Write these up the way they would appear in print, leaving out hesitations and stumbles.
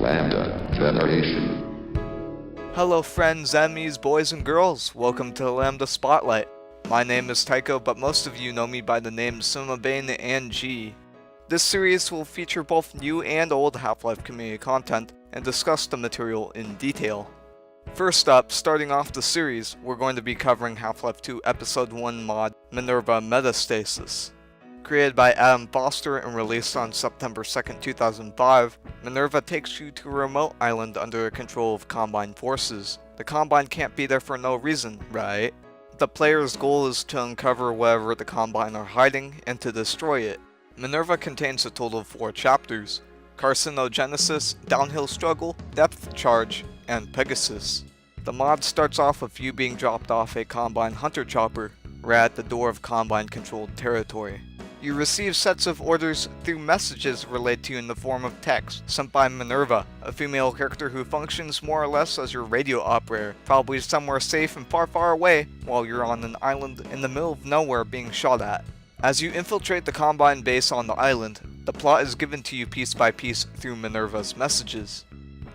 LambdaGeneration. Hello friends, enemies, boys and girls, welcome to the Lambda Spotlight. My name is Tycho, but most of you know me by the names Cinema and G. This series will feature both new and old Half-Life community content and discuss the material in detail. First up, starting off the series, we're going to be covering Half-Life 2 Episode 1 mod Minerva Metastasis. Created by Adam Foster and released on September 2nd, 2005, Minerva takes you to a remote island under the control of Combine forces. The Combine can't be there for no reason, right? The player's goal is to uncover whatever the Combine are hiding and to destroy it. Minerva contains a total of 4 chapters: Carcinogenesis, Downhill Struggle, Depth Charge, and Pegasus. The mod starts off with you being dropped off a Combine Hunter Chopper, right at the door of Combine-controlled territory. You receive sets of orders through messages relayed to you in the form of text, sent by Minerva, a female character who functions more or less as your radio operator, probably somewhere safe and far away, while you're on an island in the middle of nowhere being shot at. As you infiltrate the Combine base on the island, the plot is given to you piece by piece through Minerva's messages.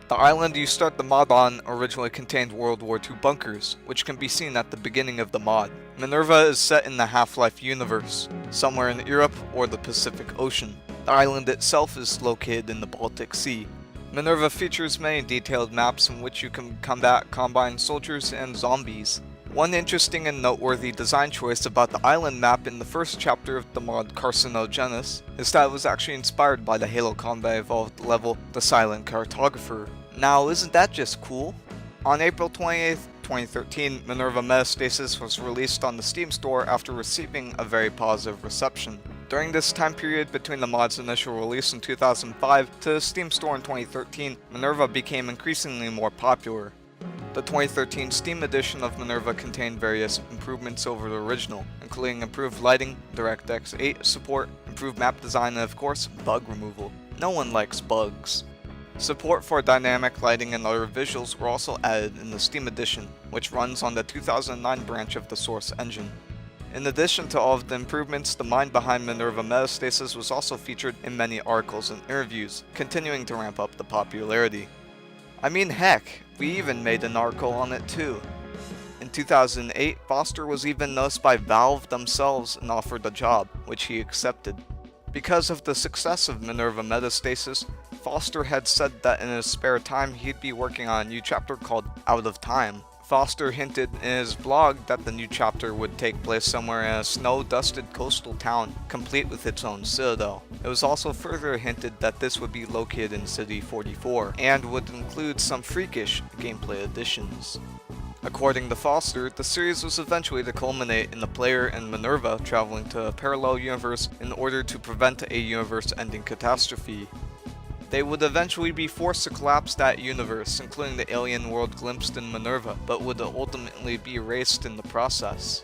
The island you start the mod on originally contained World War II bunkers, which can be seen at the beginning of the mod. Minerva is set in the Half-Life universe, somewhere in Europe or the Pacific Ocean. The island itself is located in the Baltic Sea. Minerva features many detailed maps in which you can combat Combine soldiers and zombies. One interesting and noteworthy design choice about the island map in the first chapter of the mod Carcinogenesis is that it was actually inspired by the Halo Combat Evolved level The Silent Cartographer. Now, isn't that just cool? On April 28th, 2013, Minerva Metastasis was released on the Steam store after receiving a very positive reception. During this time period between the mod's initial release in 2005 to the Steam store in 2013, Minerva became increasingly more popular. The 2013 Steam edition of Minerva contained various improvements over the original, including improved lighting, DirectX 8 support, improved map design, and of course, bug removal. No one likes bugs. Support for dynamic lighting and other visuals were also added in the Steam edition, which runs on the 2009 branch of the Source engine. In addition to all of the improvements, the mind behind Minerva Metastasis was also featured in many articles and interviews, continuing to ramp up the popularity. I mean, heck, we even made an article on it too. In 2008, Foster was even noticed by Valve themselves and offered a job, which he accepted. Because of the success of Minerva Metastasis, Foster had said that in his spare time he'd be working on a new chapter called Out of Time. Foster hinted in his blog that the new chapter would take place somewhere in a snow-dusted coastal town, complete with its own citadel. It was also further hinted that this would be located in City 44, and would include some freakish gameplay additions. According to Foster, the series was eventually to culminate in the player and Minerva traveling to a parallel universe in order to prevent a universe-ending catastrophe. They would eventually be forced to collapse that universe, including the alien world glimpsed in Minerva, but would ultimately be erased in the process.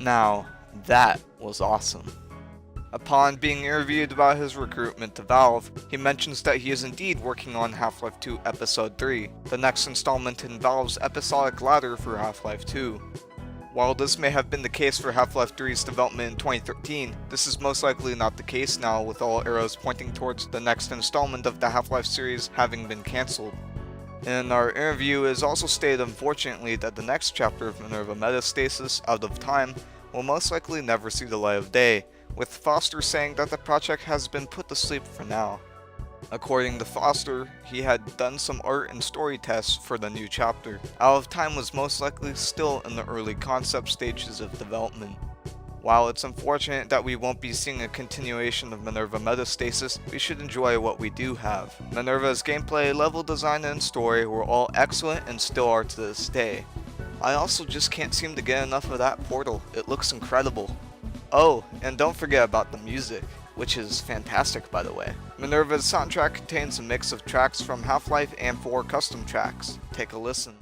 Now, that was awesome. Upon being interviewed about his recruitment to Valve, he mentions that he is indeed working on Half-Life 2 Episode 3, the next installment in Valve's episodic ladder for Half-Life 2. While this may have been the case for Half-Life 3's development in 2013, this is most likely not the case now, with all arrows pointing towards the next installment of the Half-Life series having been cancelled. In our interview, it is also stated unfortunately that the next chapter of Minerva Metastasis, Out of Time, will most likely never see the light of day, with Foster saying that the project has been put to sleep for now. According to Foster, he had done some art and story tests for the new chapter. Out of Time was most likely still in the early concept stages of development. While it's unfortunate that we won't be seeing a continuation of Minerva Metastasis, we should enjoy what we do have. Minerva's gameplay, level design, and story were all excellent and still are to this day. I also just can't seem to get enough of that portal. It looks incredible. Oh, and don't forget about the music. which is fantastic by the way. Minerva's soundtrack contains a mix of tracks from Half-Life and 4 custom tracks. Take a listen.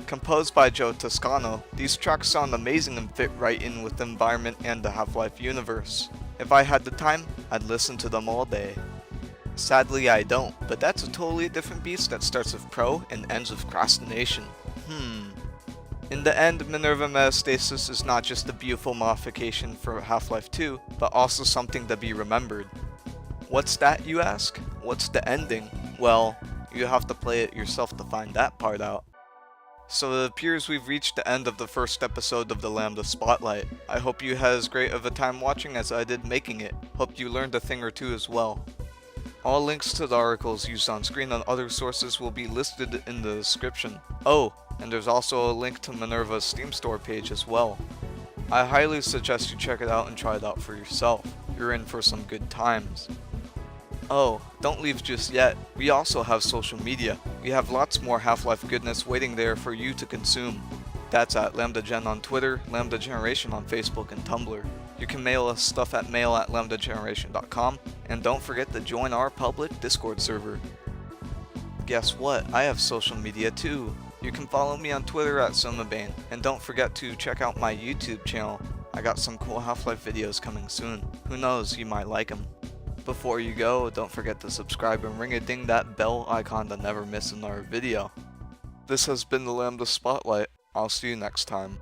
Composed by Joe Toscano, these tracks sound amazing and fit right in with the environment and the Half-Life universe. If I had the time, I'd listen to them all day. Sadly I don't, but that's a totally different beast that starts with pro and ends with procrastination. In the end, Minerva Metastasis is not just a beautiful modification for Half-Life 2, but also something to be remembered. What's that, you ask? What's the ending? Well, you have to play it yourself to find that part out. So it appears we've reached the end of the first episode of the Lambda Spotlight. I hope you had as great of a time watching as I did making it. Hope you learned a thing or two as well. All links to the articles used on screen and other sources will be listed in the description. Oh, and there's also a link to Minerva's Steam store page as well. I highly suggest you check it out and try it out for yourself. You're in for some good times. Oh, don't leave just yet. We also have social media. We have lots more Half-Life goodness waiting there for you to consume. That's at LambdaGen on Twitter, LambdaGeneration on Facebook and Tumblr. You can mail us stuff at mail@LambdaGeneration.com, and don't forget to join our public Discord server. Guess what? I have social media too. You can follow me on Twitter at Somabane, and don't forget to check out my YouTube channel. I got some cool Half-Life videos coming soon. Who knows, you might like them. Before you go, don't forget to subscribe and ring-a-ding that bell icon to never miss another video. This has been the Lambda Spotlight. I'll see you next time.